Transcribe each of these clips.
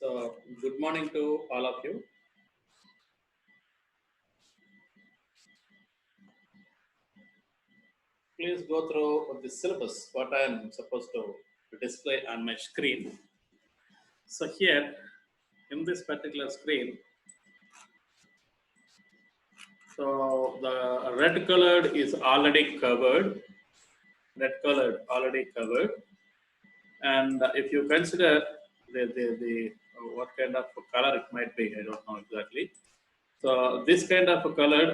So, good morning to all of you. Please go through the syllabus, what I am supposed to display on my screen. So, here in this particular screen, so the red colored is already covered, and if you consider the what kind of color it might be, I don't know exactly. So this kind of a color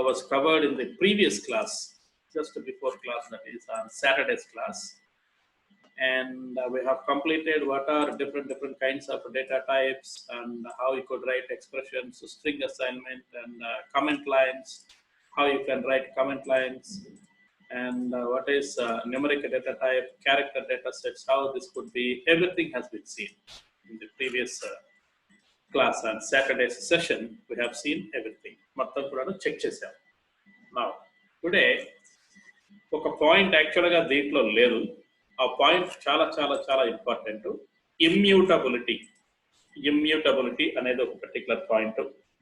was covered in the previous class, just before class, that is on Saturday's class. And we have completed what are different kinds of data types and how you could write expressions, string assignment, and comment lines, how you can write comment lines, and what is numeric data type, character data sets, how this could be. Everything has been seen in the previous class on Saturday's session. We have seen everything. మొత్తం కూడా check చేసాం. Now, today ఒక point యాక్చువల్గా దీంట్లో లేదు. ఆ point చాలా చాలా చాలా ఇంపార్టెంట్. ఇమ్యూటబిలిటీ అనేది ఒక పర్టికులర్ పాయింట్.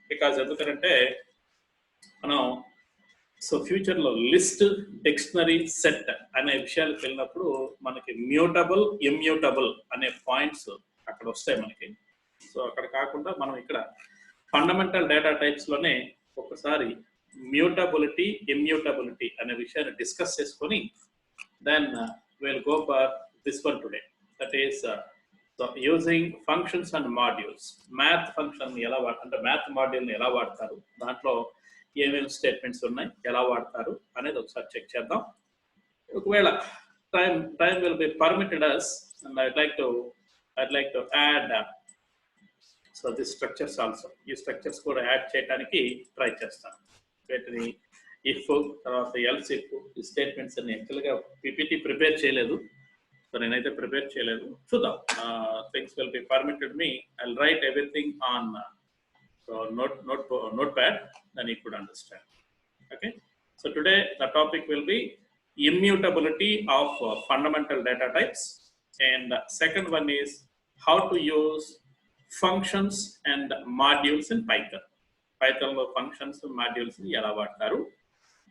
బికాజ్ ఎందుకంటే మనం సో ఫ్యూచర్లో లిస్ట్, డిక్షనరీ, సెట్ అనే విషయాలకు వెళ్ళినప్పుడు మనకి మ్యూటబుల్, ఇమ్యూటబుల్ అనే పాయింట్స్ అక్కడ వస్తాయి మనకి. సో అక్కడ కాకుండా మనం ఇక్కడ ఫండమెంటల్ డేటా టైప్స్ లోనే ఒకసారి మ్యూటబిలిటీ, ఇమ్యూటబిలిటీ అనే విషయాన్ని డిస్కస్ చేసుకొని then will go for this one today. That is using functions and modules. Math function ఎలా అంటే మ్యాథ్ మాడ్యూల్ని ఎలా వాడతారు, దాంట్లో ఏమేమి స్టేట్మెంట్స్ ఉన్నాయి, ఎలా వాడతారు అనేది ఒకసారి చెక్ చేద్దాం. ఒకవేళ time will be permitted us and I'd like to add so this structures also. ఈ స్ట్రక్చర్స్ కూడా యాడ్ చేయడానికి ట్రై చేస్తాను. వీటిని ఇఫ్, తర్వాత ఎల్స్ ఇఫ్, ఈ స్టేట్మెంట్స్ అన్ని యాక్చువల్గా పీపీటీ ప్రిపేర్ చేయలేదు. సో నేనైతే ప్రిపేర్ చేయలేదు. చూద్దాం. Things will be permitted me. I will write everything on notepad, then you could understand. Okay. So today the topic will be immutability of fundamental data types, and second one is how to use functions and modules in Python. Python లో functions, modules ని ఎలా వాడతారు.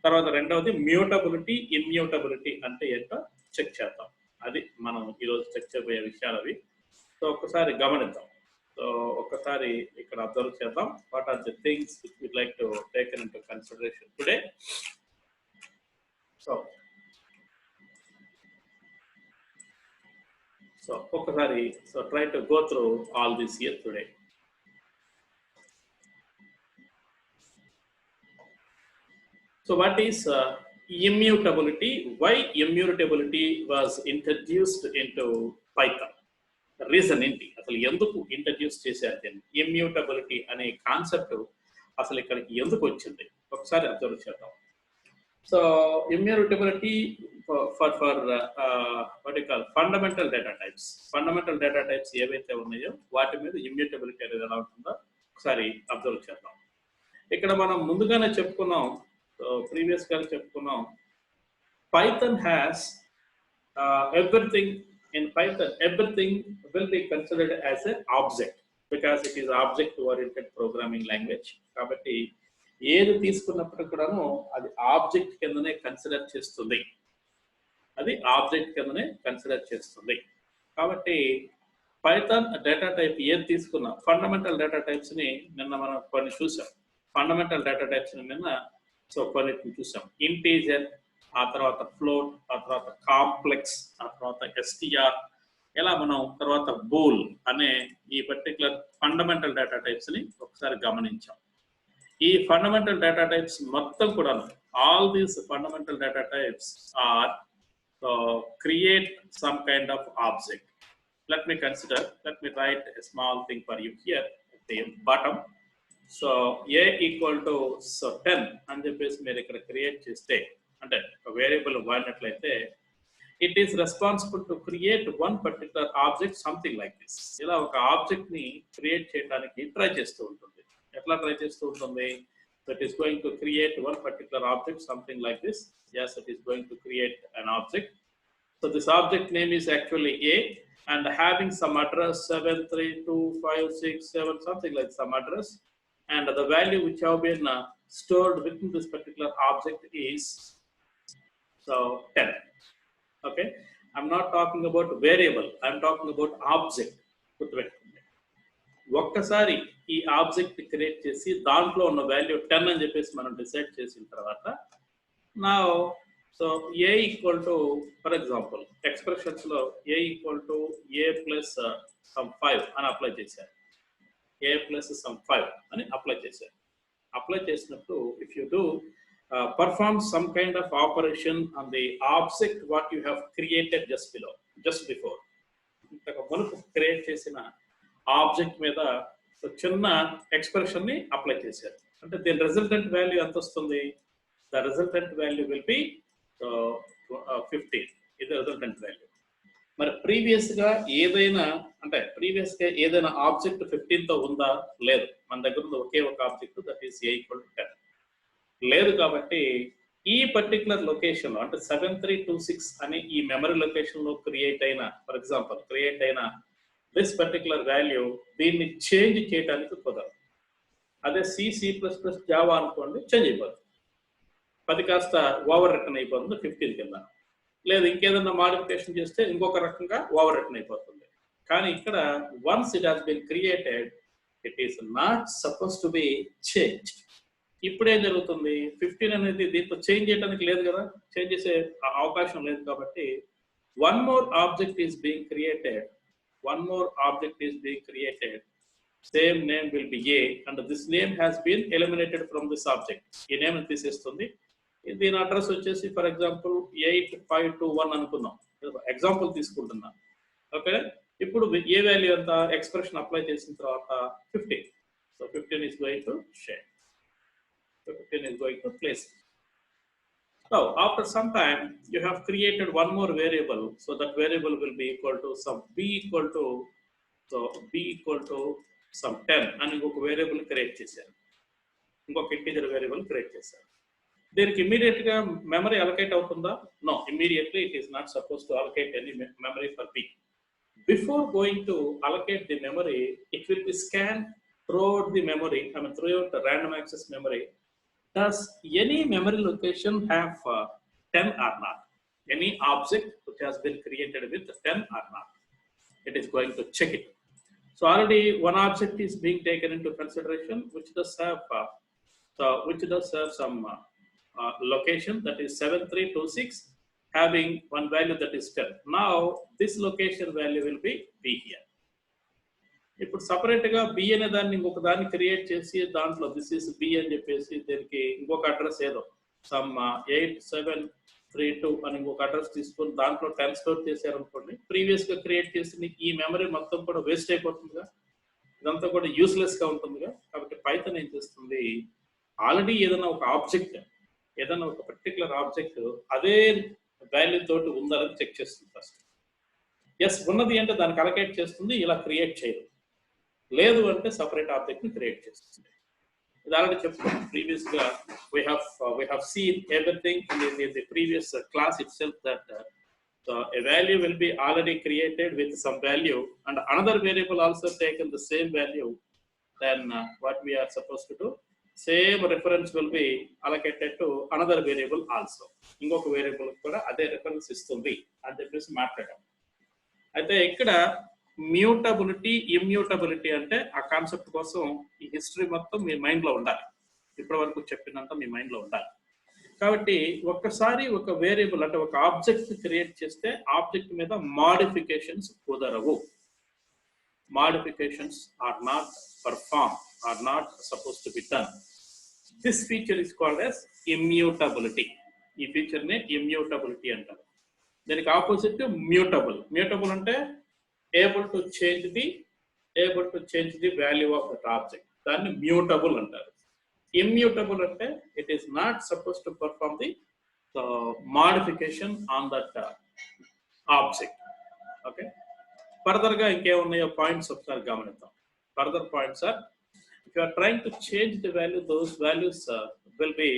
తర్వాత రెండవది mutability, immutability అంటే ఏంటో check చేద్దాం. అది మనం ఈరోజు చెక్ చేయబోయే విషయాలు అవి. సో ఒక్కసారి గమనిద్దాం. సో ఒక్కసారి ఇక్కడ అబ్జర్వ్ చేద్దాం. What are the things which would like to taken into consideration today. So ఒక్కసారి try to go through all this here today. So what is immutability? Why immutability was introduced into Python? Reason ఏంటి, అసలు ఎందుకు introduce చేశారు దీన్ని? Immutability అనే concept అసలు ఇక్కడికి ఎందుకు వచ్చింది ఒకసారి అబ్జర్వ్ చేద్దాం. So immutability for what you call fundamental data types. Fundamental data types ఏవైతే ఉన్నాయో వాటి మీద ఇమ్యూటబిలిటీ అనేది ఎలా ఉంటుందో ఒకసారి అబ్జర్వ్ చేద్దాం. ఇక్కడ మనం ముందుగానే చెప్పుకున్నాం, ప్రీవియస్ గా చెప్పుకున్నాం, Python has everything. In Python, everything will be considered as an object because it is object-oriented programming language. కాబట్టి ఏది తీసుకున్నప్పుడు కూడాను అది ఆబ్జెక్ట్ కిందనే కన్సిడర్ చేస్తుంది. కాబట్టి పైథాన్ డేటా టైప్ ఏది తీసుకున్నా, ఫండమెంటల్ డేటా టైప్స్ ని నిన్న మనం కొన్ని చూసాం. ఫండమెంటల్ డేటా టైప్స్ ని నిన్న కొన్నిటిని చూసాం. ఇంటీజర్, ఆ తర్వాత ఫ్లోట్, ఆ తర్వాత కాంప్లెక్స్, ఆ తర్వాత ఎస్టిఆర్, ఇలా మనం తర్వాత బూల్ అనే ఈ పర్టికులర్ ఫండమెంటల్ డేటా టైప్స్ ని ఒకసారి గమనించాం. ఈ ఫండమెంటల్ డేటా టైప్స్ మొత్తం కూడా, all these fundamental data types are create some kind of object. Let me write a small thing for you here at the bottom. So a equal to 10 అని చెప్పేసి మీరు ఇక్కడ క్రియేట్ చేస్తే, అంటే ఒక variable వాడినట్లయితే, it is responsible to create one particular object something like this. ఇలా ఒక ఆబ్జెక్ట్ ని క్రియేట్ చేయడానికి ట్రై చేస్తూ ఉంటుంది. ఎట్లా ట్రై చేస్తూ ఉంటుంది? That is going to create one particular object something like this. yes, it is going to create an object, So this object name is actually A and having some address 73256 7 something like some address, and the value which have been stored within this particular object is so 10. Okay, I'm not talking about variable, I'm talking about object. ఒక్కసారి ఈ object create చేసి దాంట్లో ఉన్న value 10 అని చెప్పేసి మనం decide చేసిన తర్వాత నా so a equal to for example expressions లో a equal to a plus some 5 అని అప్లై చేశారు. ఏ ప్లస్ సమ్ 5 అని అప్లై చేశారు. అప్లై చేసినప్పుడు if you do perform some kind of operation on the object what you have created just before ఇంతకు మునుపు create చేసిన object మీద చిన్న ఎక్స్ప్రెషన్ ని అప్లై చేశారు. అంటే దీని రిజల్టెంట్ వాల్యూ ఎంత వస్తుంది? The resultant value will be 15. ఇది రిజల్టెంట్ వాల్యూ. మరి ప్రీవియస్ గా ఏదైనా ఆబ్జెక్ట్ 15 తో ఉందా? లేదు. మన దగ్గర ఉంది ఒకే ఒక object, that is a equal to 10. లేదు కాబట్టి ఈ పర్టికులర్ లొకేషన్ లో అంటే 7326 అనే ఈ మెమరీ లొకేషన్ లో క్రియేట్ అయిన ఫర్ ఎగ్జాంపుల్ క్రియేట్ అయిన దిస్ పర్టికులర్ వాల్యూ దీన్ని చేంజ్ చేయడానికి కుదరదు. అదే సి జావా అనుకోండి, చేంజ్ అయిపోతుంది. 10 కాస్త ఓవర్ రిటర్న్ అయిపోతుంది 15 కింద. లేదు ఇంకేదన్నా మాడిఫికేషన్ చేస్తే ఇంకొక రకంగా ఓవర్ రిటర్న్ అయిపోతుంది. కానీ ఇక్కడ once it has been created it is not suppose to be change. ఇప్పుడేం జరుగుతుంది? 15 అనేది దీంతో చేంజ్ చేయడానికి లేదు కదా, చేంజ్ చేసే అవకాశం లేదు. కాబట్టి one more object is being created, same name will be A and this name has been eliminated from this object. ఈ నేమ్ తీసేస్తుంది. దీని అడ్రస్ వచ్చేసి ఫర్ ఎగ్జాంపుల్ 8521 అనుకుందాం, ఎగ్జాంపుల్ తీసుకుంటున్నా. ఓకే, ఇప్పుడు ఏ వాల్యూ ఎంత ఎక్స్ప్రెషన్ అప్లై చేసిన తర్వాత 15. So 15 is going to share. So 15 is going to place. Now after some time you have created one more variable, so that variable will be equal to some b equal to some 10 అని ఇంకొక variable create చేశారు, ఇంకొక integer variable create చేశారు. దీనికి immediate గా memory allocate అవుతుందా? No, immediately it is not suppose to allocate any memory for b. Before going to allocate the memory it will be scan throughout the memory, throughout the random access memory. Does any memory location have 10 or not? Any object which has been created with 10 or not? It is going to check it. So already one object is being taken into consideration which does have some location, that is 7326 having one value that is 10. Now this location value will be b here. ఇప్పుడు separate గా B అనే దాన్ని ఇంకొక దాన్ని create చేసి దాంట్లో this is B అని చెప్పేసి దీనికి ఇంకొక అడ్రస్ ఏదో సమ్ 8732 అని ఇంకొక అడ్రస్ తీసుకొని దాంట్లో 10 స్టోర్ చేశారనుకోండి, ప్రీవియస్ గా క్రియేట్ చేసిన ఈ మెమరీ మొత్తం కూడా వేస్ట్ అయిపోతుందిగా, ఇదంతా కూడా యూస్లెస్ గా ఉంటుందిగా. కాబట్టి పైథాన్ ఏం చేస్తుంది, ఆల్రెడీ ఏదైనా ఒక పర్టికులర్ ఆబ్జెక్ట్ అదే వాల్యూ తోటి ఉందని చెక్ చేస్తుంది ఫస్ట్. ఎస్ ఉన్నది అంటే దానికి అలకేట్ చేస్తుంది, ఇలా క్రియేట్ చేయదు. లేదు అంటే సపరేట్ ఆబ్జెక్ట్ ని క్రియేట్ చేస్తుంది. ఇది ఆల్రెడీ చెప్పుకున్నాం ప్రీవియస్ గా. we have seen everything in the previous class itself that a value will be already created with some value and another variable also taken the same value. Then what we are supposed to do, same reference will be allocated to another variable also. ఇంకొక variable కూడా అదే reference ఇస్తుంది అని చెప్పేసి మాట్లాడాం. అయితే ఇక్కడ mutability immutability అంటే ఆ కాన్సెప్ట్ కోసం ఈ హిస్టరీ మొత్తం మీ మైండ్ లో ఉండాలి, ఇప్పటి వరకు చెప్పినంత మీ మైండ్ లో ఉండాలి. కాబట్టి ఒక్కసారి ఒక వేరియబుల్ అంటే ఒక ఆబ్జెక్ట్ క్రియేట్ చేస్తే ఆబ్జెక్ట్ మీద మాడిఫికేషన్స్ కుదరవు. Modifications are not perform, are not suppose to be done. This feature is called as immutability. ఈ ఫీచర్ ని ఇమ్యూటబిలిటీ అంటారు. దీనికి ఆపోజిట్ మ్యూటబుల్. మ్యూటబుల్ అంటే able to change the value of that object, దాన్ని mutable అంటారు. Immutable అంటే it is not suppose to perform the modification on that object. Okay, further గా ఇంకేమున్నాయో పాయింట్స్ ఒకసారి గమనిద్దాం. Further points are, if you are trying to change the value, those values will be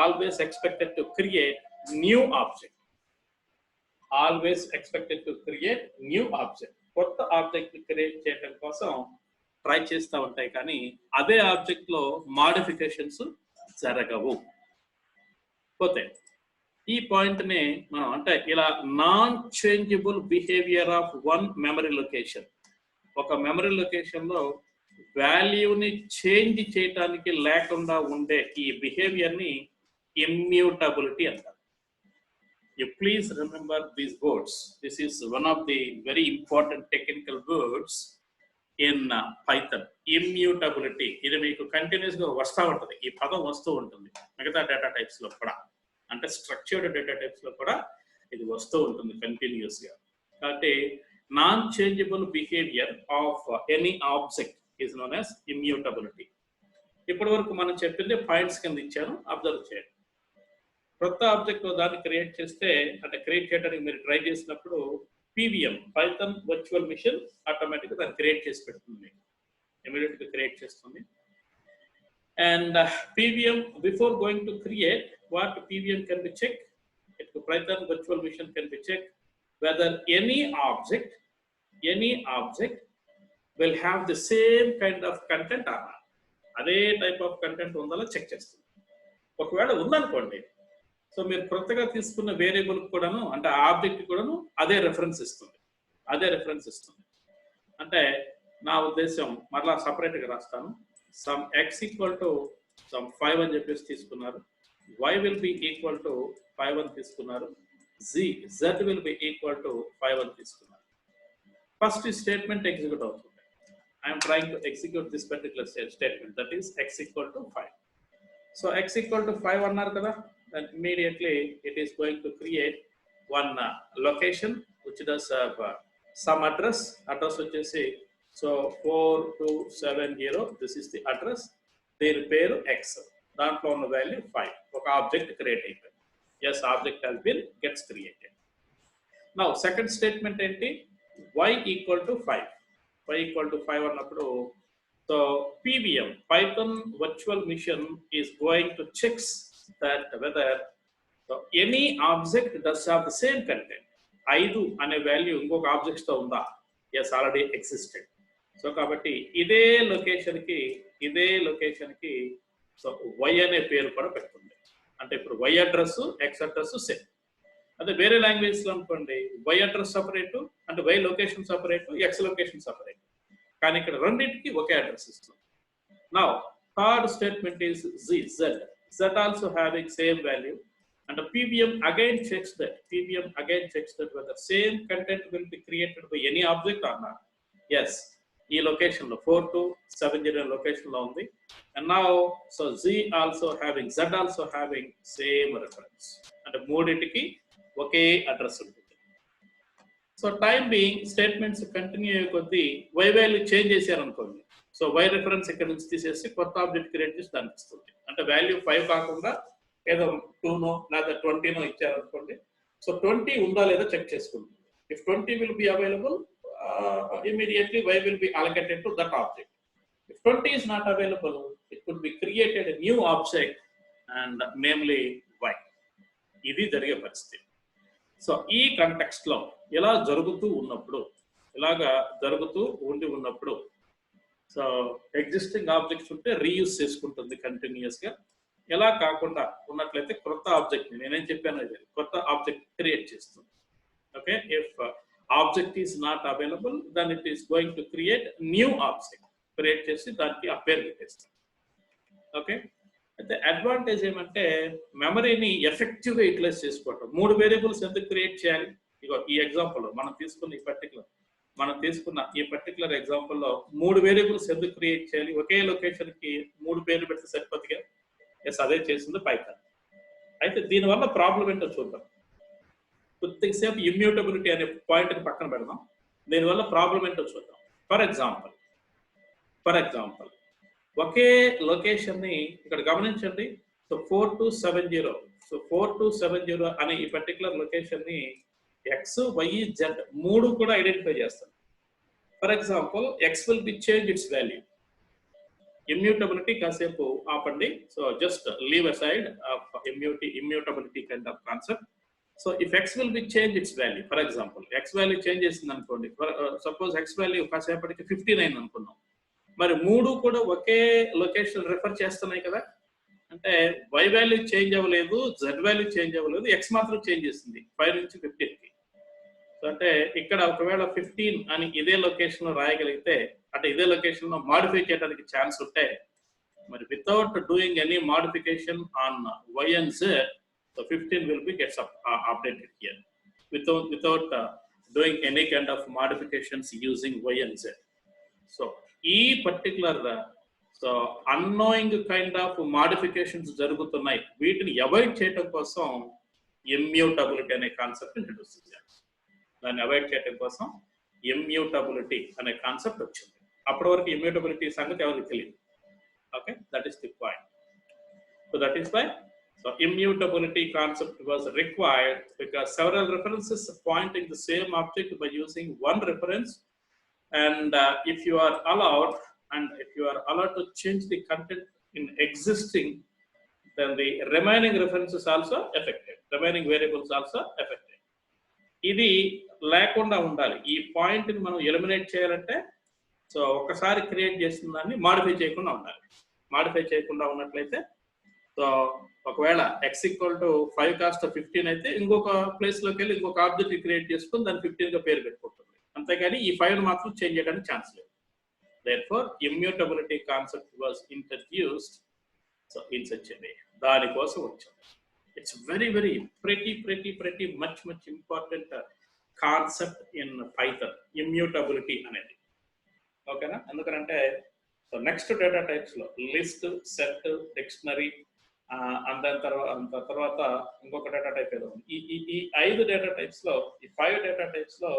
always expected to create new object. Always expected to create new object. కొత్త object create చేయడం కోసం try చేస్తూ ఉంటాయి, కానీ అదే object లో modifications జరగవు. పోతే ఈ పాయింట్ ని మనం అంటే ఇలా non changeable behaviour of one memory location, ఒక మెమరీ లొకేషన్ లో వాల్యూని చేంజ్ చేయడానికి లేకుండా ఉండే ఈ బిహేవియర్ ని ఇమ్యూటబిలిటీ అంటారు. You please remember these words. This is one of the very important technical words in Python. Immutability. ఇది మీకు కంటిన్యూస్ గా వస్తూ ఉంటుంది, ఈ పదం వస్తూ ఉంటుంది మిగతా డేటా టైప్స్ లో కూడా, అంటే స్ట్రక్చర్డ్ డేటా టైప్స్ లో కూడా ఇది వస్తూ ఉంటుంది కంటిన్యూస్ గా. కాబట్టి non changeable behaviour of any object is known as immutability. ఇప్పటి వరకు మనం చెప్పింది పాయింట్స్ కింద ఇచ్చాను, అబ్జర్వ్ చేయండి. కొత్త ఆబ్జెక్ట్ దాన్ని క్రియేట్ చేస్తే, అంటే క్రియేట్ చేయడానికి మీరు ట్రై చేసినప్పుడు పీవీఎం పైథాన్ వర్చువల్ మిషన్ ఆటోమేటిక్గా దాన్ని క్రియేట్ చేసి పెడుతుంది, ఇమీడియట్గా క్రియేట్ చేస్తుంది. And PVM before going to create, what PVM can be check, it Python virtual machine can be check whether any object will have the same kind of content or not. అదే type of content ఉండాలో check చేస్తుంది. ఒకవేళ ఉందనుకోండి, so మీరు కొత్తగా తీసుకున్న variable కూడాను, అంటే ఆబ్జెక్ట్ కూడాను అదే రెఫరెన్స్ ఇస్తుంది. అంటే నా ఉద్దేశం మరలా సపరేట్గా రాస్తాను. Some X equal to some 5 అని చెప్పేసి తీసుకున్నారు, y will be equal to 5 అని తీసుకున్నారు, z will be equal to 5 అని తీసుకున్నారు. ఫస్ట్ స్టేట్మెంట్ ఎగ్జిక్యూట్ అవుతుంది. I am trying to execute this particular statement, that is x equal to 5. So x equal to 5 annar kada, then immediately it is going to create one location which does have some address vachesi, so 4270, this is the address, their pair x, dantlo ఉన్న value 5, oka object create ayindi. Yes, object has been gets created. Now second statement enti, y equal to 5 అన్నప్పుడు, so PVM Python virtual machine is going to checks that whether any object does have the same content. 5 అనే value ఇంకొక objects తో ఉందా? Yes, already existed. So కాబట్టి ఇదే location కి so why అనే పేరు కూడా పెడుతుంది. అంటే ఇప్పుడు y address x address same. అదే వేరే లాంగ్వేజ్ లో అనుకోండి, వై అడ్రస్ సపరేట్, అంటే y location separate, x location separate, కానీ ఇక్కడ రెండింటికి ఒకే అడ్రస్ ఇస్తుంది. Now third statement is z also having same value, and pvm again checks that whether same content will be created by any object or not. Yes, ఈ location లో 4270 location లో ఉంది. And now so z also having same reference, అంటే మూడింటికి ఒకే address ఉంటుంది. So time being statements continue అయ్యే కొద్దీ y value change చేశారు అనుకోండి, సో వై రిఫరెన్స్ ఇక్కడ నుంచి తీసేసి కొత్త ఆబ్జెక్ట్ క్రియేట్ చేసి దానికి ఇస్తుంది. అంటే వాల్యూ 5 కాకుండా ఏదో 2నో లేదా 20నో ఇచ్చారనుకోండి, సో 20 ఉందా లేదా చెక్ చేసుకుంటుంది. If 20 will be available, immediately y will be allocated to that object. If 20 is not available, it could be created a new object and namely y. ఇది జరిగే పరిస్థితి. సో ఈ కంటెక్స్ట్ లో ఇలా జరుగుతూ ఉన్నప్పుడు సో ఎగ్జిస్టింగ్ ఆబ్జెక్ట్స్ ఉంటే reuse చేసుకుంటుంది కంటిన్యూస్ గా. ఎలా కాకుండా ఉన్నట్లయితే కొత్త ఆబ్జెక్ట్ ని, నేనేం చెప్పాను, కొత్త ఆబ్జెక్ట్ క్రియేట్ చేస్తుంది. Okay, if object is not available, then it is going to create new object, create చేసి దానికి ఆ పేరు పెట్టేస్తాం. ఓకే, అయితే అడ్వాంటేజ్ ఏమంటే మెమరీని ఎఫెక్టివ్ గా యూటిలైజ్ చేసుకోవటం. 3 వేరియబుల్స్ ఎందుకు క్రియేట్ చేయాలి? ఇగో ఈ ఎగ్జాంపుల్ మనం తీసుకున్న ఈ పర్టికులర్ ఎగ్జాంపుల్లో 3 వేరియబుల్స్ ఎందుకు క్రియేట్ చేయాలి? ఒకే లొకేషన్ కి 3 పేర్లు పెడితే సరిపోతుందిగా. ఎస్, అదే చేసింది పైథాన్. అయితే దీనివల్ల ప్రాబ్లం ఏంటో చూద్దాం. కొద్దిసేపు ఇమ్యూటబిలిటీ అనే పాయింట్ పక్కన పెడదాం, దీనివల్ల ప్రాబ్లం ఏంటో చూద్దాం. ఫర్ ఎగ్జాంపుల్ ఒకే లొకేషన్ ని ఇక్కడ గమనించండి. సో 4270 అనే ఈ పర్టికులర్ లొకేషన్ ని ఎక్స్, వై, జెడ్ 3 కూడా ఐడెంటిఫై చేస్తాం. For example X will be change it's value. Immutability కాసేపు ఆపండి. So just leave aside immutability kind of concept. So if x will be changed its value, for example, x value changes అనుకోండి, suppose x value కాసేపటికి 59 అనుకున్నాం, మరి మూడు కూడా ఒకే location refer చేస్తున్నాయి కదా, అంటే y వాల్యూ చేంజ్ అవ్వలేదు, z వాల్యూ చేంజ్ అవ్వలేదు, x మాత్రం చేంజ్ చేస్తుంది 5 నుంచి 15కి. సో అంటే ఇక్కడ ఒకవేళ 15 అని ఇదే లొకేషన్ లో రాయగలిగితే, అంటే ఇదే లొకేషన్ లో మాడిఫై చేయడానికి ఛాన్స్ ఉంటే, మరి without doing any modification on y and z, so 15 will be gets updated here without doing any kind of modifications using y and z. So ఈ particular so annoying kind of modifications జరుగుతున్నాయి, వీటిని avoid చేయడం కోసం immutability అనే concept introduce చేశారు. దాన్ని avoid చేయడం కోసం ఇమ్యూటబిలిటీ అనే కాన్సెప్ట్ వచ్చింది. అప్పటి వరకు ఇమ్యూటబిలిటీ సంగతి ఎవరికి తెలియదు. Okay, that is the point. So that is why so immutability concept was required, because several references pointing the same object by using one reference, and if you are allowed to change the content in existing, then the remaining references also affected, remaining variables also affected. ఇది లేకుండా ఉండాలి. ఈ point ని మనం eliminate చేయాలంటే, so ఒకసారి create చేసిన దాన్ని మాడిఫై చేయకుండా ఉండాలి. మాడిఫై చేయకుండా ఉన్నట్లయితే, సో ఒకవేళ x = 5 కాస్త 15 అయితే ఇంకొక ప్లేస్ లోకి వెళ్ళి ఇంకొక ఆబ్జెక్ట్ క్రియేట్ చేసుకుని దాన్ని 15 గా పేరు పెట్టుకుంటుంది. అంతేగాని ఈ 5 మాత్రం చేంజ్ చేయడానికి ఛాన్స్ లేదు. Therefore, immutability concept was introduced so in such a way. దానికోసం వచ్చాం. It's very pretty much important concept in Python, immutability అనేది. ఓకేనా? ఎందుకంటే సో నెక్స్ట్ డేటా టైప్స్ లో లిస్ట్, సెట్, డిక్షనరీ, అండ్ తర్వాత ఇంకొక డేటా టైప్ ఏదో ఉంది. ఈ 5 డేటా టైప్స్ లో, ఈ 5 డేటా టైప్స్ లో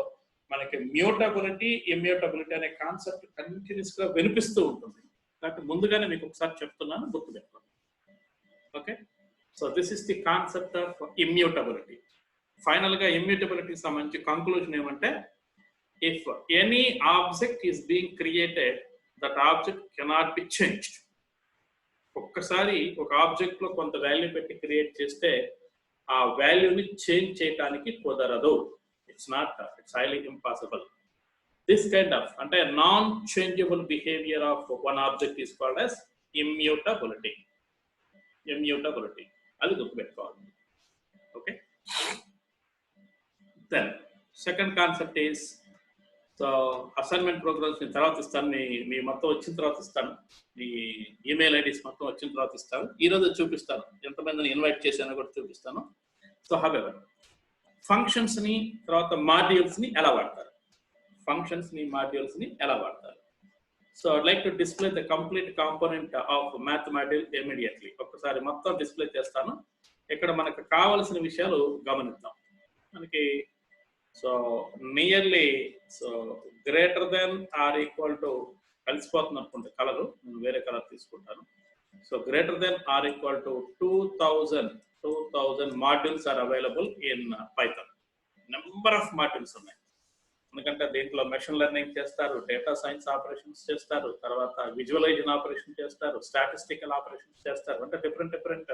మనకి మ్యూటబిలిటీ, ఇమ్యూటబిలిటీ అనే కాన్సెప్ట్ కంటిన్యూస్ గా వినిపిస్తూ ఉంటుంది. కాబట్టి ముందుగానే మీకు ఒకసారి చెప్తున్నాను, గుర్తుపెట్టుకోండి. Okay, so this is the concept of immutability. Final గా ఇమ్యూటబిలిటీకి సంబంధించి కంక్లూజన్ ఏమంటే, if any object is being created, that object cannot be changed. ఒక్కసారి ఒక ఆబ్జెక్ట్ లో కొంత వాల్యూ పెట్టి క్రియేట్ చేస్తే ఆ వాల్యూని చేంజ్ చేయడానికి కుదరదు. It's highly impossible. This kind of అంటే non changeable behaviour of one object is called as immutability. Immutability అది గుర్తుపెట్టుకోవాలి. Okay, then second concept is, so assignment programs నేను తర్వాత ఇస్తాను, మీ మొత్తం వచ్చిన తర్వాత ఇస్తాను, మీ ఈమెయిల్ ఐడీస్ మొత్తం వచ్చిన తర్వాత ఇస్తాను. ఈరోజు చూపిస్తాను, ఎంతమందిని ఇన్వైట్ చేశానో కూడా చూపిస్తాను. సో హవెవర్, ఫంక్షన్స్ ని తర్వాత మాడ్యూల్స్ ని ఎలా వాడతారు, ఫంక్షన్స్ ని మాడ్యూల్స్ ని ఎలా వాడతారు. So I'd like to display the complete component of math module immediately. ఒక్కసారి మొత్తం డిస్ప్లే చేస్తాను. ఇక్కడ మనకు కావలసిన విషయాలు గమనిద్దాం. మనకి so nearly so greater than or equal to, కలిసిపోతుంది అనుకుంటే కలరు, నేను వేరే కలర్ తీసుకుంటాను. So greater than or equal to 2000 modules are available in Python. Number of modules ఉన్నాయి. ఎందుకంటే దీంట్లో మెషిన్ లెర్నింగ్ చేస్తారు, డేటా సైన్స్ ఆపరేషన్స్ చేస్తారు, తర్వాత విజువలైజేషన్ ఆపరేషన్ చేస్తారు, స్టాటిస్టికల్ ఆపరేషన్స్ చేస్తారు. అంటే డిఫరెంట్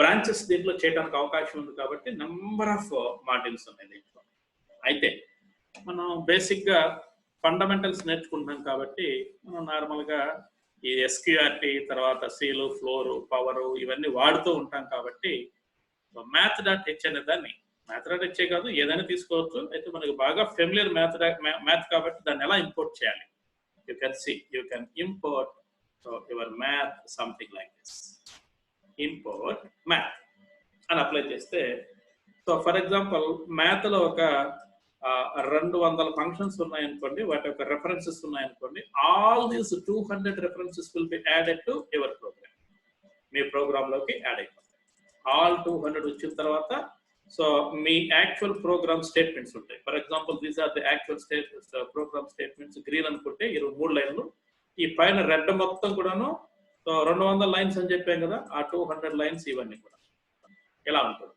బ్రాంచెస్ దీంట్లో చేయడానికి అవకాశం ఉంది. కాబట్టి నెంబర్ ఆఫ్ మాడ్యూల్స్ ఉన్నాయి దీంట్లో. అయితే మనం బేసిక్గా ఫండమెంటల్స్ నేర్చుకుంటున్నాం కాబట్టి మనం నార్మల్గా ఈ ఎస్క్యూఆర్టీ, తర్వాత సీలు, ఫ్లోరు, పవరు ఇవన్నీ వాడుతూ ఉంటాం. కాబట్టి math.h అనే దాన్ని, math.h కాదు ఏదైనా తీసుకోవచ్చు. అయితే మనకి బాగా ఫెమిలియర్ మ్యాథ్ కాబట్టి దాన్ని ఎలా ఇంపోర్ట్ చేయాలి, you can see, you can import your math something like this. Import math అని అప్లై చేస్తే, సో ఫర్ ఎగ్జాంపుల్ మ్యాథ్లో ఒక 200 ఫంక్షన్స్ ఉన్నాయనుకోండి, వాటి యొక్క రెఫరెన్సెస్ ఉన్నాయనుకోండి. All these 200 references will be added to your program. మీ ప్రోగ్రాంలోకి యాడ్ అయిపోతాయి. ఆల్ 200 వచ్చిన తర్వాత సో మీ యాక్చువల్ ప్రోగ్రామ్ స్టేట్మెంట్స్ ఉంటాయి. For example these are the actual program statements. Green అనుకుంటే 23 లైన్లు, ఈ పైన రెడ్ మొత్తం కూడాను సో 200 లైన్స్ అని చెప్పాం కదా, ఆ 200 లైన్స్ ఇవన్నీ కూడా ఎలా ఉంటుంది.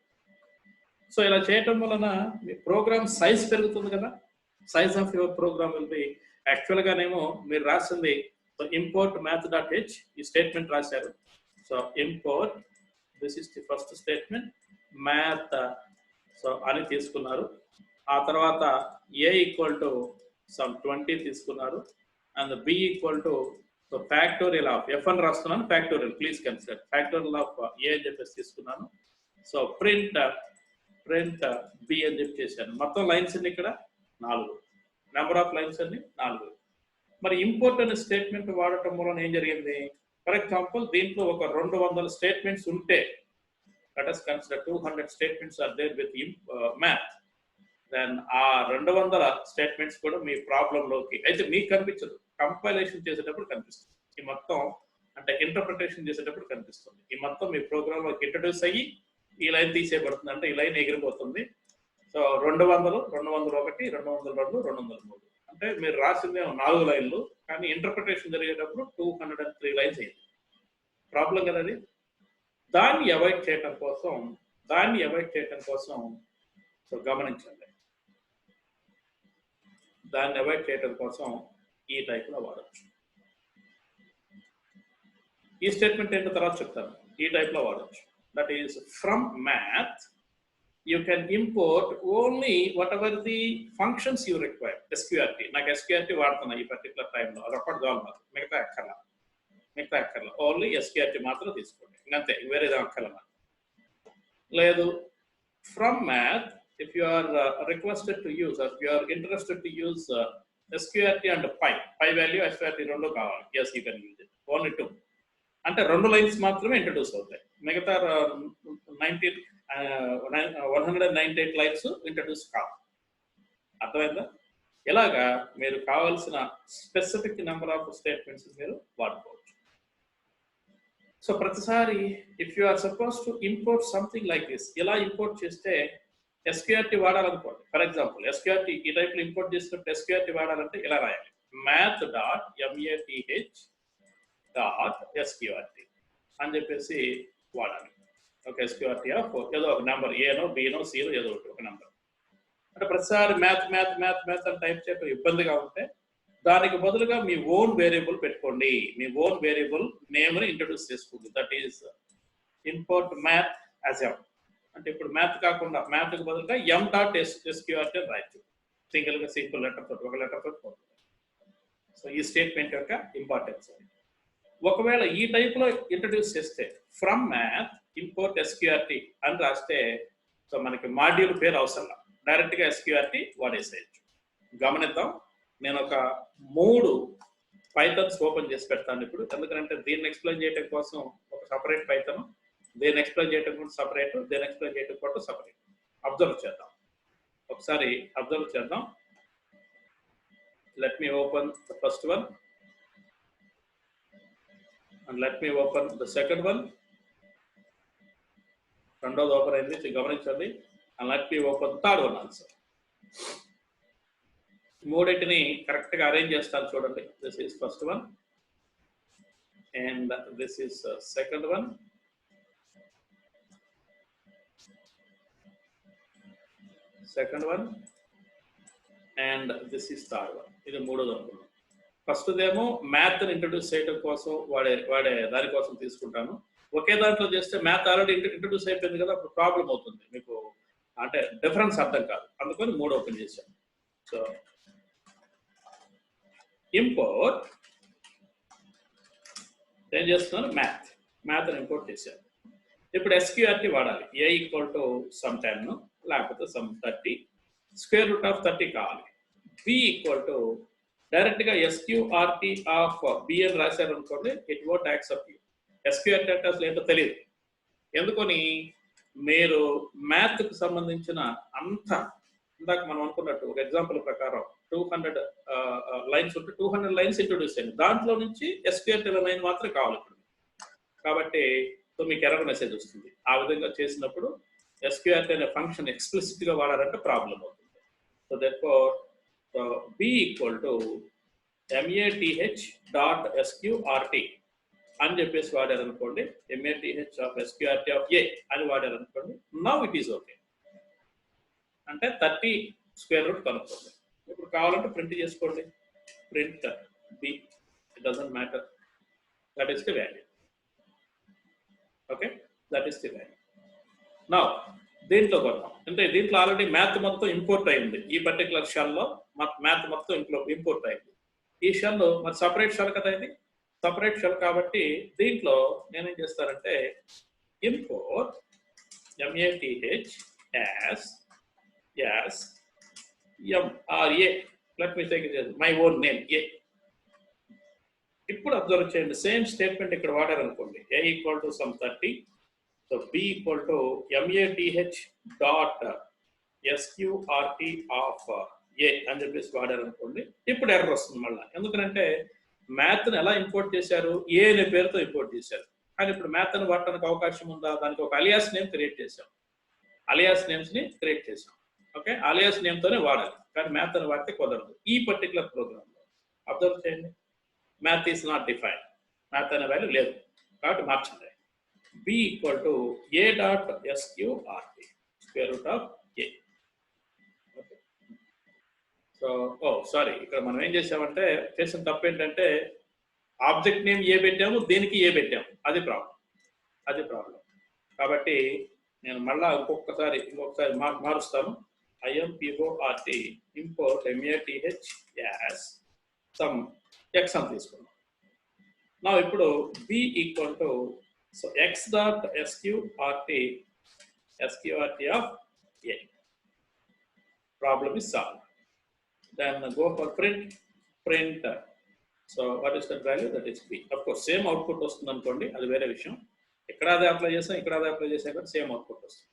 సో ఇలా చేయటం వలన మీ ప్రోగ్రామ్ సైజ్ పెరుగుతుంది కదా. Size of your program will be, యాక్చువల్గానేమో మీరు రాసింది సో ఇంపోర్ట్ math.h, ఈ స్టేట్మెంట్ రాశారు. So import, this is the first statement, math so అని తీసుకున్నారు. ఆ తర్వాత a ఈక్వల్ టు సమ్ 20 తీసుకున్నారు and b equal to so factorial of f అని రాస్తున్నాను, factorial please consider factorial of a అని చెప్పేసి తీసుకున్నాను. సో ప్రింట్ b అని చెప్పి చేశాను. మొత్తం లైన్స్ అన్ని ఇక్కడ 4, నెంబర్ ఆఫ్ లైన్స్ అన్ని 4. మరి ఇంపోర్ట్ అనే స్టేట్మెంట్ వాడటం వలన ఏం జరిగింది? ఫర్ ఎగ్జాంపుల్ దీంట్లో ఒక 200 స్టేట్మెంట్స్ ఉంటే, let us consider 200 statements are there with math, then ఆ 200 స్టేట్మెంట్స్ కూడా మీ ప్రాబ్లంలోకి అయితే మీకు కనిపించదు, కంపైలేషన్ చేసేటప్పుడు కనిపిస్తుంది. ఈ మొత్తం అంటే ఇంటర్ప్రిటేషన్ చేసేటప్పుడు కనిపిస్తుంది. ఈ మొత్తం మీ ప్రోగ్రాంలోకి ఇంట్రడ్యూస్ అయ్యి ఈ లైన్ తీసేయబడుతుంది, అంటే ఈ లైన్ ఎగిరిపోతుంది. సో 200, 201, 202, 203 అంటే మీరు రాసిందే 4 లైన్లు, కానీ ఇంటర్ప్రిటేషన్ జరిగేటప్పుడు 203 లైన్స్ అయింది. ప్రాబ్లం కదా అది. దాన్ని అవాయిడ్ చేయడం కోసం సో గమనించండి, దాన్ని అవాయిడ్ చేయడం కోసం ఈ టైప్లో వాడచ్చు. ఈ స్టేట్మెంట్ ఏంటో తర్వాత చెప్తాను. ఈ టైప్లో వాడచ్చు. That is from math you can import only whatever the functions you require. SQRT నాకు SQRT వాడుతున్నా ఈ పర్టికులర్ టైంలో, అదొక్కటి చాలు నాకు, మిగతా అక్కర్లా ఓన్లీ SQRT మాత్రం తీసుకోండి, ఇంకంతే, వేరేది అక్కర్లా. లేదు from math if you are requested to use or if you are interested to use SQRT and pi value SQRT రెండు కావాలి, yes you can use it, only 2 అంటే 2 లైన్స్ మాత్రమే ఇంట్రడ్యూస్ అవుతాయి, మిగతా 198 లైన్స్ ఇంట్రడ్యూస్ కావు. అర్థమైందా? ఇలాగా మీరు కావాల్సిన స్పెసిఫిక్ నెంబర్ ఆఫ్ స్టేట్మెంట్స్ మీరు వాడుకోవచ్చు. సో ప్రతిసారి if you are suppose to import something like this, ఇలా ఇంపోర్ట్ చేస్తే SQRT వాడాలనుకోండి. ఫర్ ఎగ్జాంపుల్ SQRT ఈ టైప్లో ఇంపోర్ట్ చేసినప్పుడు SQRT వాడాలంటే ఇలా రాయాలి, math.sqrt అని చెప్పేసి వాడాలి. ఒక SQRT ఆఫ్ ఏదో ఒక నెంబర్, ఏనో బీనో సీనో ఏదో ఒక నెంబర్. అంటే ప్రతిసారి మ్యాథ్ అని టైప్ చేయడం ఇబ్బందిగా ఉంటే దానికి బదులుగా మీ ఓన్ వేరియబుల్ పెట్టుకోండి, మీ ఓన్ వేరియబుల్ నేమ్ని ఇంట్రడ్యూస్ చేసుకోండి. That is import math as M. అంటే ఇప్పుడు మ్యాథ్ కాకుండా మ్యాథ్కి బదులుగా m.sqrt అని రాయొచ్చు, సింపుల్ లెటర్ తోటి, ఒక లెటర్ తోటి పోతుంది. సో ఈ స్టేట్మెంట్ యొక్క ఇంపార్టెన్స్. ఒకవేళ ఈ టైప్లో ఇంట్రడ్యూస్ చేస్తే ఫ్రమ్ మ్యాథ్ ఇంపోర్ట్ SQRT అని రాస్తే సో మనకి మాడ్యూల్ పేరు అవసరం, డైరెక్ట్గా SQRT వాడేసేయచ్చు. గమనిద్దాం, నేను ఒక 3 పైథన్స్ ఓపెన్ చేసి పెడతాను ఇప్పుడు, ఎందుకంటే దీన్ని ఎక్స్ప్లెయిన్ చేయడం కోసం ఒక సపరేట్ పైథన్, దీన్ని ఎక్స్ప్లెయిన్ చేయడం కోసం సపరేట్, దీన్ని ఎక్స్ప్లెయిన్ చేయడం కోసం సపరేట్. అబ్జర్వ్ చేద్దాం, ఒకసారి అబ్జర్వ్ చేద్దాం. Let me open the first one and let me open the second one. రెండోది ఓపెన్ అయింది, గమనించండి. and let me open third one also. మూడింటిని కరెక్ట్ గా అరేంజ్ చేస్తాను చూడండి. this is first one and this is second one and this is third one. ఇది మూడోది అనుకున్నాను. ఫస్ట్ దేమో మ్యాథ్ ఇంట్రడ్యూస్ చేయడం కోసం వాడే దానికోసం తీసుకుంటాను. ఒకే దాంట్లో చేస్తే మ్యాథ్ ఆల్రెడీ ఇంట్రడ్యూస్ అయిపోయింది కదా, అప్పుడు ప్రాబ్లం అవుతుంది మీకు, అంటే డిఫరెన్స్ అర్థం కాదు. అందుకని 3 ఓపెన్ చేశాను. సో ఇంపోర్ట్ ఏం చేస్తున్నాను, మ్యాథ్ ఇంపోర్ట్ చేశాను. ఇప్పుడు SQRT వాడాలి. a ఈక్వల్ టు సమ్ 10 లేకపోతే సమ్ 30, స్క్వేర్ రూట్ ఆఫ్ 30 కావాలి. b ఈక్వల్ టు డైరెక్ట్గా SQRT ఆఫ్ b అని రాశారు అనుకోండి, it won't accept you. SQRT అంటే అసలు ఏంటో తెలియదు. ఎందుకని, మీరు మ్యాథ్కి సంబంధించిన అంత ఇందాక మనం అనుకున్నట్టు ఒక ఎగ్జాంపుల్ ప్రకారం 200 లైన్స్ ఉంటే 200 లైన్స్ ఇంట్రొడ్యూస్ అయ్యింది, దాంట్లో నుంచి SQRT లైన్ మాత్రం కావాలి ఇప్పుడు. కాబట్టి సో మీకు ఎర్రర్ మెసేజ్ వస్తుంది. ఆ విధంగా చేసినప్పుడు SQRT అనే ఫంక్షన్ ఎక్స్ప్లిసిట్గా వాడాలంటే ప్రాబ్లం అవుతుంది. So therefore b equal to math.sqrt అని చెప్పేసి వాడారనుకోండి, math.sqrt ఆఫ్ a అని వాడారనుకోండి, నౌ ఇట్ ఈస్ ఓకే. అంటే 30 స్క్వేర్ రూట్ కనుక్కోండి. ఇప్పుడు కావాలంటే ప్రింట్ చేసుకోండి, print b, it doesn't matter, that is the value. Okay, that is the value. Now దీంట్లో కొడతాం. అంటే దీంట్లో ఆల్రెడీ మ్యాథ్ మొత్తం ఇంపోర్ట్ అయింది. ఈ పర్టికులర్ షెల్లో మ్యాథ్ మొత్తం ఇంపోర్ట్ అయింది. ఈ షెల్ మరి సపరేట్ షెల్ కదా ఇది, సపరేట్ షెల్ కాబట్టి దీంట్లో నేనేం చేస్తానంటే import MATH as M or A. Let me take it as my own name A. ఇప్పుడు అబ్జర్వ్ చేయండి, సేమ్ స్టేట్మెంట్ ఇక్కడ వాడారనుకోండి, A equal to some 30, so B equal to MATH dot SQRT of A అని చెప్పేసి వాడారనుకోండి. ఇప్పుడు error వస్తుంది మళ్ళీ. ఎందుకంటే మ్యాథ్ని ఎలా ఇంపోర్ట్ చేశారు, ఏ అనే పేరుతో ఇంపోర్ట్ చేశారు. కానీ ఇప్పుడు మ్యాథ్ని వాడటానికి అవకాశం ఉందా, దానికి ఒక అలియాస్ నేమ్ క్రియేట్ చేశాం, అలియాస్ నేమ్స్ని క్రియేట్ చేశాం. ఓకే, అలియాస్ నేమ్తోనే వాడాలి, కానీ మ్యాథ్ అని వాడితే కుదరదు. ఈ పర్టికులర్ ప్రోగ్రామ్లో అబ్జర్వ్ చేయండి, math is not define, math అనే వాల్యూ లేదు కాబట్టి మార్చండి. B equal to A dot SQRT, square root of A. Okay. So, sorry, ఇక్కడ మనం ఏం చేసామంటే చేసిన తప్పు ఏంటంటే ఆబ్జెక్ట్ నేమ్ ఏ పెట్టాము, దీనికి ఏ పెట్టాము, అది ప్రాబ్లం. కాబట్టి నేను మళ్ళా ఇంకొకసారి మారుస్తాను. IMPORT import MATH as some x అని తీసుకున్నాం. నా ఇప్పుడు B equal to x dot SQRT of A. Problem is solved. Then go for print. So what is that value? That is B. Of course same output వస్తుంది అనుకోండి, అది వేరే విషయం. ఇక్కడ అదే అప్లై చేసాం, ఇక్కడ అదే అప్లై చేసాం కానీ సేమ్ అవుట్పుట్ వస్తుంది.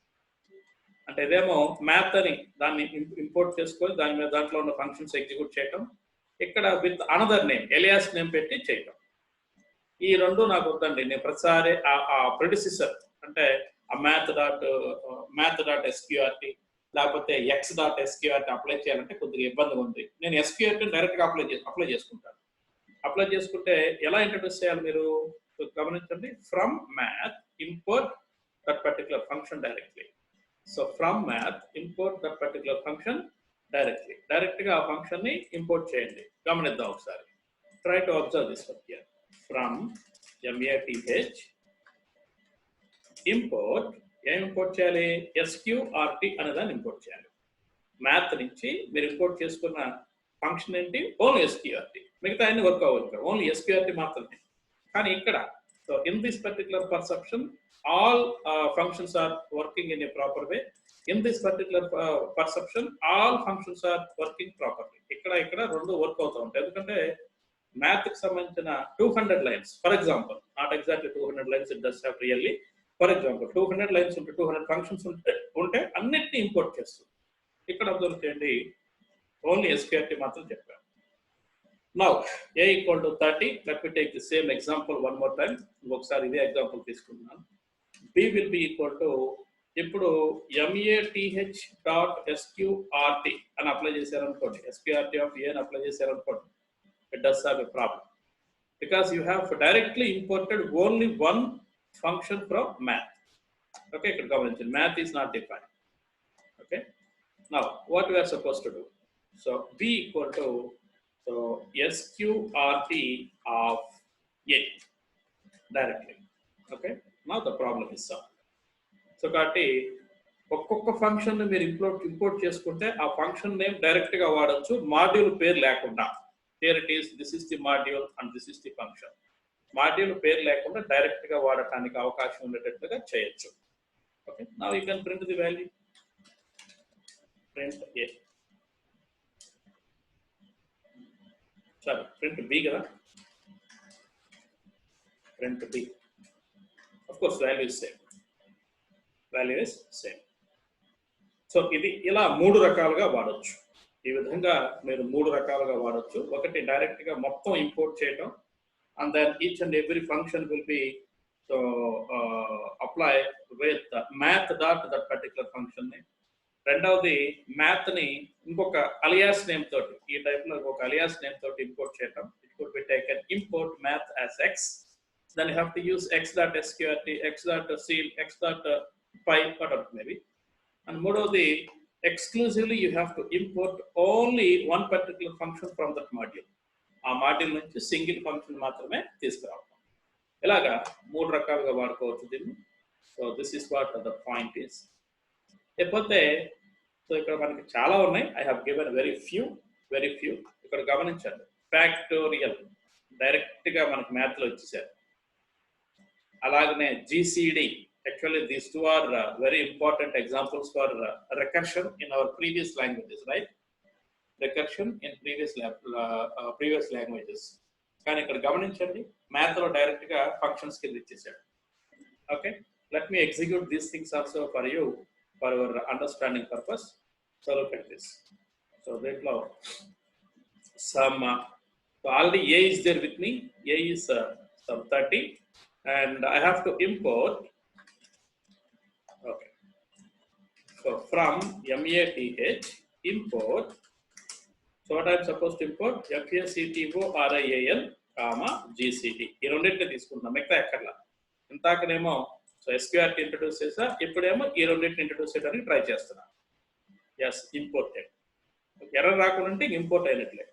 అంటే ఇదేమో మ్యాథ్ అని దాన్ని ఇంపోర్ట్ చేసుకొని దాంట్లో ఉన్న ఫంక్షన్స్ ఎగ్జిక్యూట్ చేయటం, ఇక్కడ with another name alias name పెట్టి చేయటం. ఈ రెండు నాకు వద్దండి. నేను ప్రతిసారి ఆ ప్రెడిసిసర్ అంటే ఆ మ్యాథ్ డాట్ SQRT లేకపోతే x.SQRT అప్లై చేయాలంటే కొద్దిగా ఇబ్బందిగా ఉంది. నేను SQRT డైరెక్ట్గా అప్లై చేసుకుంటాను. అప్లై చేసుకుంటే ఎలా ఇంట్రడ్యూస్ చేయాలి మీరు గమనించండి. From math import that particular function directly. So from math import that particular function డైరెక్ట్గా ఆ ఫంక్షన్ ని ఇంపోర్ట్ చేయండి. గమనిద్దాం ఒకసారి. Try to observe this one here. From MATH import ఏం ఇంపోర్ట్ చేయాలి, SQRT అనే దాన్ని ఇంపోర్ట్ చేయాలి. మ్యాథ్ నుంచి మీరు ఇంపోర్ట్ చేసుకున్న ఫంక్షన్ ఏంటి, ఓన్లీ SQRT. మిగతా అన్ని వర్క్ అవ్వాలి, ఓన్లీ SQRT మాత్రమే. కానీ ఇక్కడ so in this particular perception all functions are working in a proper way. In this particular perception all functions are working properly. ఇక్కడ రెండు వర్క్ అవుతూ ఉంటాయి. ఎందుకంటే మ్యాథ్ కి సంబంధించిన 200 lines for example, not exactly 200 lines, it does have really. For example 200 lines ఉంటే 200 functions ఉంటే అన్నిటిని ఇంపోర్ట్ చేస్తుంది. ఇక్కడ అబ్జర్వ్ చేయండి, ఓన్లీ SQRT మాత్రం చెప్పాను. Now A equal to 30. Let me take the same example one more time. ఒకసారి ఇదే ఎగ్జాంపుల్ తీసుకుంటున్నాను. B will be equal to ఇప్పుడు MATH dot SQRT అని అప్లై చేశారనుకోండి, SQRT of A అని అప్లై చేశారనుకోండి, it does have a problem because you have directly imported only one function from math. Okay, ఇక్కడ గమనించండి, math is not defined. Okay, now what we are supposed to do? So B equal to SQRT of A directly. Okay, now the problem is solved. So కాబట్టి ఒక్కొక్క function మీరు import చేసుకుంటే ఆ function name direct గా వాడచ్చు, module పేరు లేకుండా. Here it is, this is the module and this is the function. Module పేరు లేకుండా డైరెక్ట్ గా వాడటానికి అవకాశం ఉండేటట్టుగా చేయొచ్చు. Okay, now you can print the value. Print A, sorry print B కదా, print B. Of course value is same. So ఇది ఇలా మూడు రకాలుగా వాడచ్చు. ఈ విధంగా మీరు మూడు రకాలుగా వాడచ్చు. ఒకటి డైరెక్ట్ గా మొత్తం ఇంపోర్ట్ చేయడం, and then each and every function will be apply with math dot that particular function ని. రెండవది మ్యాథ్ ని ఇంకొక అలియాస్ నేమ్ తోటి, ఈ టైప్ లో ఒక అలియాస్ నేమ్ తోటి ఇంపోర్ట్ చేయడం. It could be taken import math as x, then you have to use x.SQRT, x.seal, x.py, whatever maybe. And మూడవది exclusively you have to import only one particular function from that module. ఆ module నుంచి single function మాత్రమే తీసుకురావడం. ఇలాగా మూడు రకాలుగా వాడుకోవచ్చు దీన్ని. So this is what the point is. లేకపోతే సో ఇక్కడ మనకి చాలా ఉన్నాయి. I have given very few. ఇక్కడ గమనించండి. ఫ్యాక్టోరియల్ డైరెక్ట్గా మనకి మ్యాథ్లో ఇచ్చేసారు. అలాగనే GCD, actually these two are very important examples for recursion in our previous languages, right? Recursion in previous languages. కానీ ఇక్కడ గమనించండి, మ్యాథ్లో డైరెక్ట్గా ఫంక్షన్స్ కింద ఇచ్చేసాడు. Okay, let me execute these things also for you for your understanding purpose. So look at this. So దీంట్లో some so already a is there with me. A is some 30 and I have to import. Okay, so from MATH import. So what I am supposed to import? FACTORIAL comma GCD. ఈ రెండింటిని తీసుకుంటాం, మిగతా ఎక్కర్లా. ఇంతాకనేమో so SQRT introduce చేసా, ఇప్పుడేమో ఈ రెండింటిని introduce చేయడానికి try చేస్తున్నా. Yes, imported. ఎర్రర్ రాకుండా ఉంటే ఇంపోర్ట్ అయినట్లే.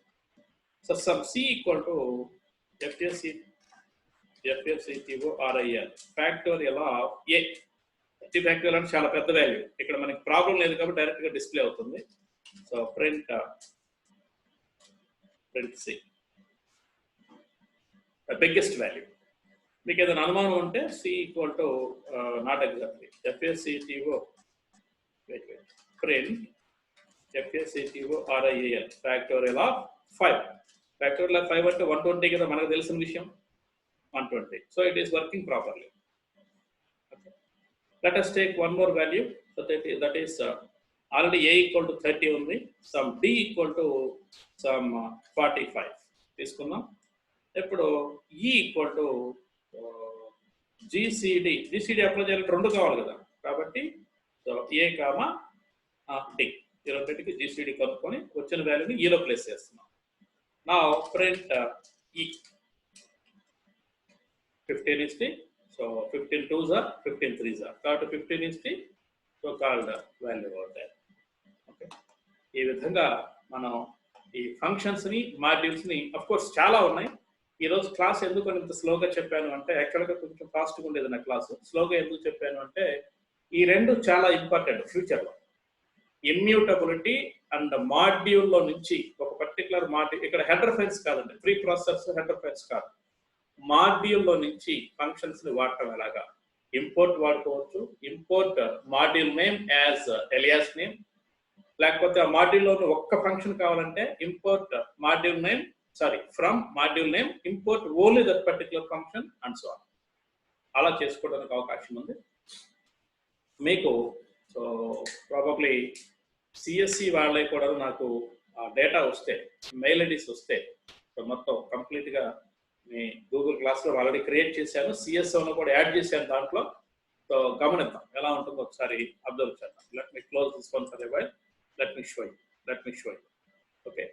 So some C equal to FACTORIAL factorial of A. Factorial అంటే చాలా పెద్ద వాల్యూ. ఇక్కడ మనకి ప్రాబ్లం లేదు కాబట్టి డైరెక్ట్గా డిస్ప్లే అవుతుంది. So print C, biggest value. మీకు ఏదైనా అనుమానం ఉంటే C equal to not exactly FACTO print FACTORIAL factorial of 5. Factorial of 5 అంటే 120 కదా, మనకు తెలిసిన విషయం. 120. So it is working properly. Okay. Let us take one more value. So that is already A equal to 30 ఉంది. Some D equal to some 45 తీసుకున్నాం. ఇప్పుడు E equal to GCD apply చేయాలంటే 2 కావాలి కదా, కాబట్టి సో A కామా D ఈ రెండింటికి GCD కనుక్కొని వచ్చిన వాల్యూని ఈలో ప్లేస్ చేస్తున్నాం. Now print E. 15 is the, so 15 2s are 15 3s are, కాబట్టి 15 is the so called value out there. Okay, ఈ విధంగా మనం ఈ ఫంక్షన్స్ ని మాడ్యూల్స్ ని ఆఫ్ కోర్స్ చాలా ఉన్నాయి. ఈ రోజు క్లాస్ ఎందుకు ఇంత స్లోగా చెప్పాను అంటే, యాక్చువల్గా కొంచెం ఫాస్ట్గా ఉండేది నా క్లాసు. స్లోగా ఎందుకు చెప్పాను అంటే ఈ రెండు చాలా ఇంపార్టెంట్ ఫ్యూచర్లో. ఇమ్యూటబిలిటీ అండ్ మాడ్యూల్లో నుంచి ఒక పర్టికులర్ మాడ్యూల్, ఇక్కడ హెడర్ ఫైల్స్ కాదండి, ప్రీ ప్రాసెస్ హెడర్ ఫైల్స్ కాదు, మాడ్యూల్లో నుంచి ఫంక్షన్స్ ని వాడటం ఎలాగా. ఇంపోర్ట్ వాడుకోవచ్చు. Import module name as alias name, లేకపోతే ఆ మాడ్యూల్లో ఒక్క ఫంక్షన్ కావాలంటే import module name from module name import only that particular function and so on. అలా చేసుకోవడానికి అవకాశం ఉంది మీకు. సో ప్రాబబ్లీ సిఎస్సి వాళ్ళే కూడా నాకు డేటా వస్తే, మెయిల్ ఐడీస్ వస్తే, సో మొత్తం కంప్లీట్గా మీ గూగుల్ క్లాస్లో ఆల్రెడీ క్రియేట్ చేశాను, సిఎస్ఓను కూడా యాడ్ చేశాను దాంట్లో. సో గమనిద్దాం ఎలా ఉంటుందో ఒకసారి అబ్జర్వ్ చేద్దాం. Let me close this one for a while. Let me show you. Okay.